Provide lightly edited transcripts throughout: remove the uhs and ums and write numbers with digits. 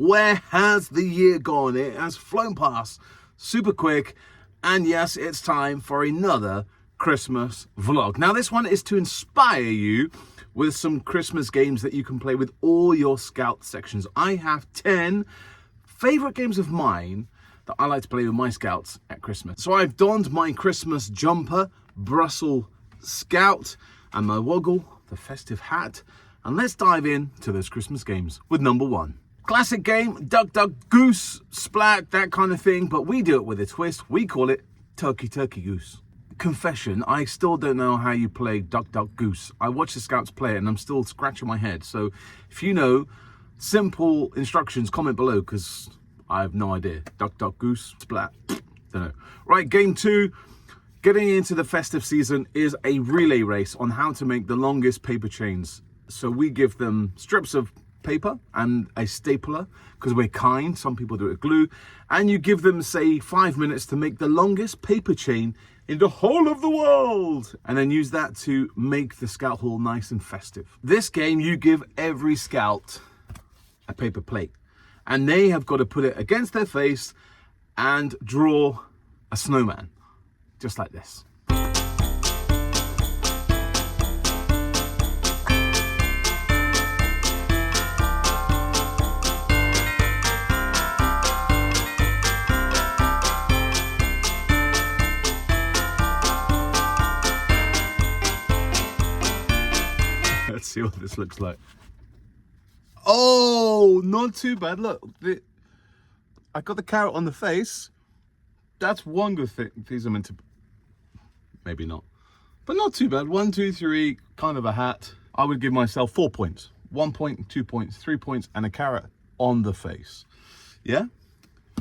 Where has the year gone? It has flown past super quick. And yes, it's time for another Christmas vlog. Now, this one is to inspire you with some Christmas games that you can play with all your Scout sections. I have 10 favorite games of mine that I like to play with my Scouts at Christmas. So I've donned my Christmas jumper, Brussels Scout, and my woggle, the festive hat. And let's dive into those Christmas games with number 1. Classic game, duck, duck, goose, splat, that kind of thing, but we do it with a twist. We call it turkey, turkey, goose. Confession, I still don't know how you play duck, duck, goose. I watch the Scouts play it and I'm still scratching my head. So if you know simple instructions, comment below, because I have no idea. Duck, duck, goose, splat, don't know. Right, game 2. Getting into the festive season is a relay race on how to make the longest paper chains. So we give them strips of paper and a stapler because we're kind. Some people do it with glue, and you give them, say, 5 minutes to make the longest paper chain in the whole of the world, and then use that to make the Scout Hall nice and festive. This game, you give every Scout a paper plate, and they have got to put it against their face and draw a snowman, just like this. Let's see what this looks like. Oh, not too bad. Look, I got the carrot on the face. That's one good thing. These are meant to, maybe not, but not too bad. 1, 2, 3, kind of a hat. I would give myself 4 points. 1 point, 2 points, 3 points, and a carrot on the face. Yeah,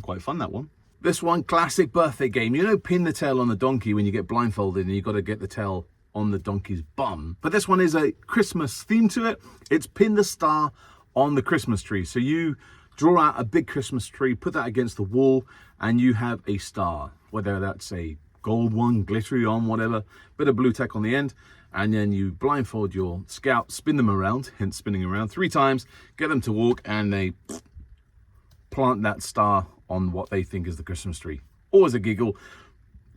quite fun, that one. This one, classic birthday game. You know, pin the tail on the donkey when you get blindfolded and you got to get the tail on the donkey's bum. But this one is a Christmas theme to it. It's pin the star on the Christmas tree. So you draw out a big Christmas tree, put that against the wall, and you have a star, whether that's a gold one, glittery on, whatever, bit of blue tack on the end, and then you blindfold your Scout, spin them around, hence spinning around 3 times, get them to walk, and they plant that star on what they think is the Christmas tree. Always a giggle.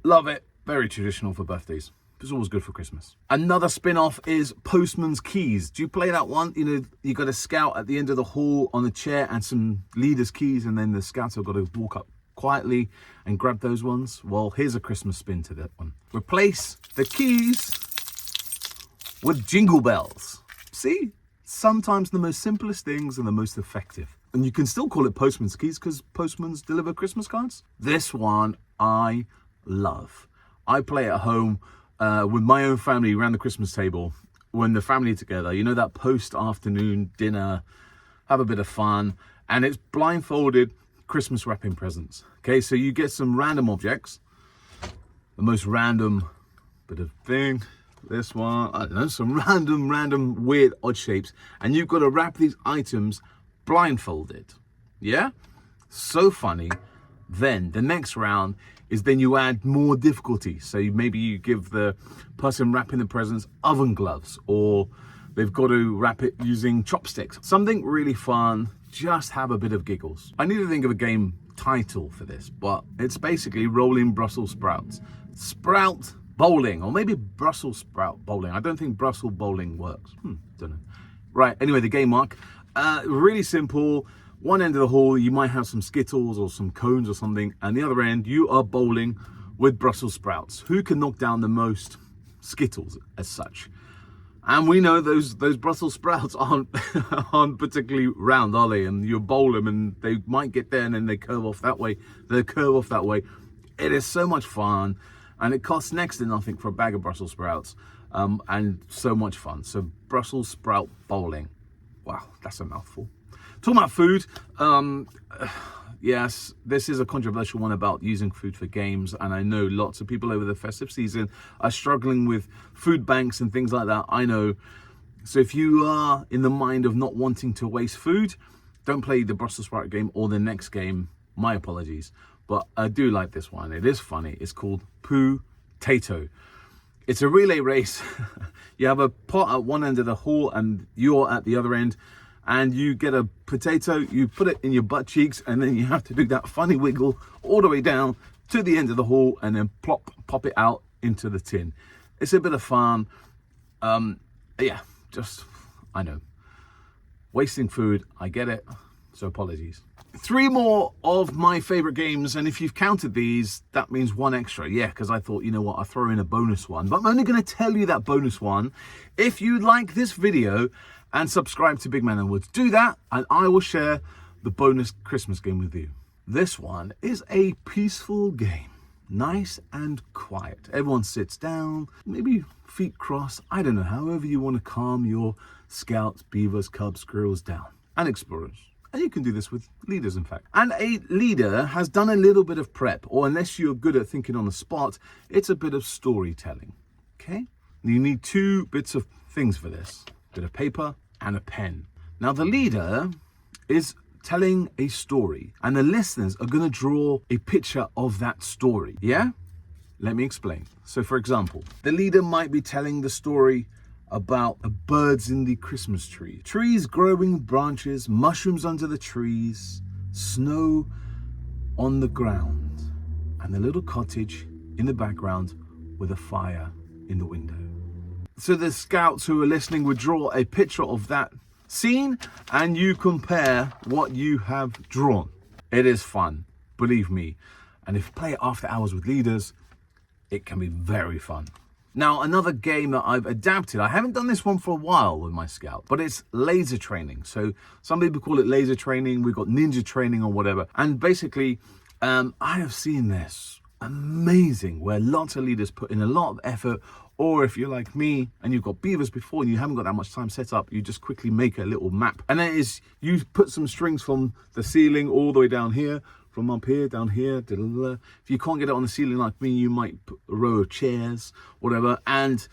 Love it. Very traditional for birthdays. It's always good for Christmas. Another spin-off is Postman's Keys. Do you play that one? You know, you got a Scout at the end of the hall on a chair and some leader's keys, and then the Scouts have got to walk up quietly and grab those ones. Well, here's a Christmas spin to that one. Replace the keys with jingle bells. See? Sometimes the most simplest things are the most effective. And you can still call it Postman's Keys because postmans deliver Christmas cards. This one I love. I play at home with my own family around the Christmas table when the family together, you know, that post-afternoon dinner, have a bit of fun, and it's blindfolded Christmas wrapping presents. Okay, so you get some random objects, the most random bit of thing, this one, I don't know, some random weird odd shapes, and you've got to wrap these items blindfolded. Yeah, so funny. Then the next round is then you add more difficulty. So maybe you give the person wrapping the presents oven gloves, or they've got to wrap it using chopsticks. Something really fun, just have a bit of giggles. I need to think of a game title for this, but it's basically rolling Brussels sprouts. Sprout bowling, or maybe Brussels sprout bowling. I don't think Brussels bowling works. Don't know. Right, anyway, the game mark. Really simple. One end of the hall, you might have some Skittles or some cones or something, and the other end, you are bowling with Brussels sprouts. Who can knock down the most Skittles as such? And we know those Brussels sprouts aren't particularly round, are they? And you bowl them and they might get there and then they curve off that way. They curve off that way. It is so much fun, and it costs next to nothing for a bag of Brussels sprouts, and so much fun. So Brussels sprout bowling. Wow, that's a mouthful. Talking about food, yes, this is a controversial one about using food for games, and I know lots of people over the festive season are struggling with food banks and things like that. I know. So if you are in the mind of not wanting to waste food, don't play the Brussels sprout game or the next game. My apologies, but I do like this one. It is funny. It's called Poo-tato. It's a relay race. You have a pot at one end of the hall and you're at the other end. and you get a potato, you put it in your butt cheeks, and then you have to do that funny wiggle all the way down to the end of the hall and then pop it out into the tin. It's a bit of fun. Yeah, just, I know, wasting food, I get it, so apologies. 3 more of my favorite games, and if you've counted these, that means 1 extra. Yeah, because I thought, you know what, I'll throw in a bonus one, but I'm only going to tell you that bonus one if you like this video and subscribe to Big Man and Woods. Do that, and I will share the bonus Christmas game with you. This one is a peaceful game, nice and quiet. Everyone sits down, maybe feet crossed, I don't know, however you want to calm your scouts, beavers, cubs, squirrels down, and explorers. And you can do this with leaders, in fact. And a leader has done a little bit of prep, or unless you're good at thinking on the spot, it's a bit of storytelling, okay? You need 2 bits of things for this, a bit of paper and a pen. Now, the leader is telling a story, and the listeners are going to draw a picture of that story, yeah? Let me explain. So, for example, the leader might be telling the story about birds in the Christmas tree. Trees growing branches, mushrooms under the trees, snow on the ground, and the little cottage in the background with a fire in the window. So the scouts who are listening would draw a picture of that scene, and you compare what you have drawn. It is fun, believe me. And if you play it after hours with leaders, it can be very fun. Now, another game that I've adapted, I haven't done this one for a while with my scout, but it's laser training. So some people call it laser training, we've got ninja training or whatever. And basically, I have seen this amazing, where lots of leaders put in a lot of effort, or if you're like me and you've got beavers before and you haven't got that much time set up, you just quickly make a little map. And that is, you put some strings from the ceiling all the way down here, from up here, down here, if you can't get it on the ceiling like me, you might put a row of chairs, whatever. And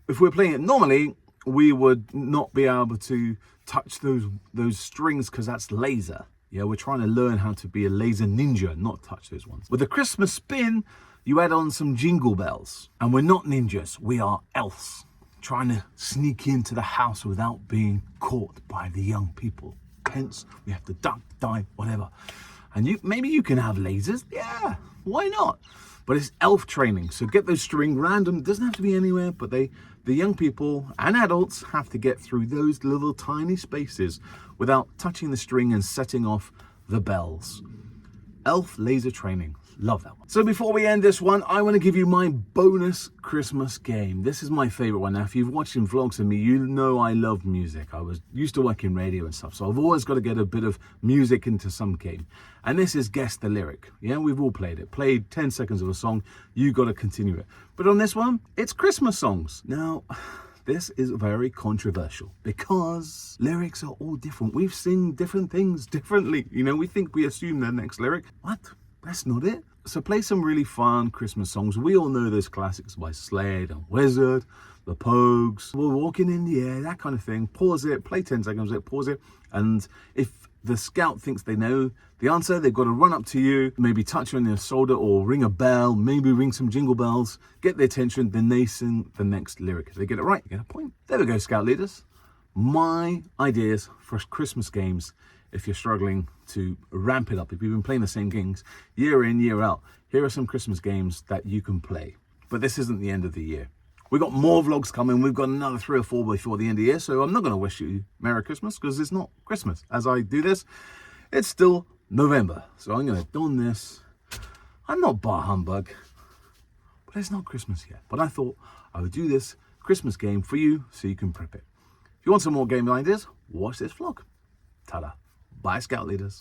if we're playing it normally, we would not be able to touch those strings because that's laser. Yeah, we're trying to learn how to be a laser ninja, not touch those ones. With the Christmas spin, you add on some jingle bells. And we're not ninjas, we are elves, trying to sneak into the house without being caught by the young people. Hence, we have to duck, dive, whatever. And maybe you can have lasers. Yeah, why not? But it's elf training. So get those string random. Doesn't have to be anywhere, but the young people and adults have to get through those little tiny spaces without touching the string and setting off the bells. Elf laser training. Love that one. So before we end this one, I want to give you my bonus Christmas game. This is my favorite one. Now, if you've watched some vlogs of me, you know I love music. I was used to work in radio and stuff, so I've always got to get a bit of music into some game. And this is Guess the Lyric. Yeah, we've all played it. Played 10 seconds of a song, you got to continue it. But on this one, it's Christmas songs. Now, this is very controversial because lyrics are all different. We've sing different things differently. You know, we assume the next lyric. What? That's not it. So play some really fun Christmas songs. We all know those classics by Slade and Wizard, the Pogues, We're Walking in the Air, that kind of thing. Pause it, play 10 seconds of it, pause it. And if the scout thinks they know the answer, they've got to run up to you, maybe touch you on your shoulder or ring a bell, maybe ring some jingle bells, get their attention, then they sing the next lyric. If they get it right, you get a point. There we go, scout leaders. My ideas for Christmas games. If you're struggling to ramp it up, if you've been playing the same games year in, year out, here are some Christmas games that you can play. But this isn't the end of the year. We've got more vlogs coming. We've got another 3 or 4 before the end of the year. So I'm not going to wish you Merry Christmas because it's not Christmas. As I do this, it's still November. So I'm going to don this. I'm not bar humbug, but it's not Christmas yet. But I thought I would do this Christmas game for you so you can prep it. If you want some more game ideas, watch this vlog. Ta-da. Bye, Scout Leaders.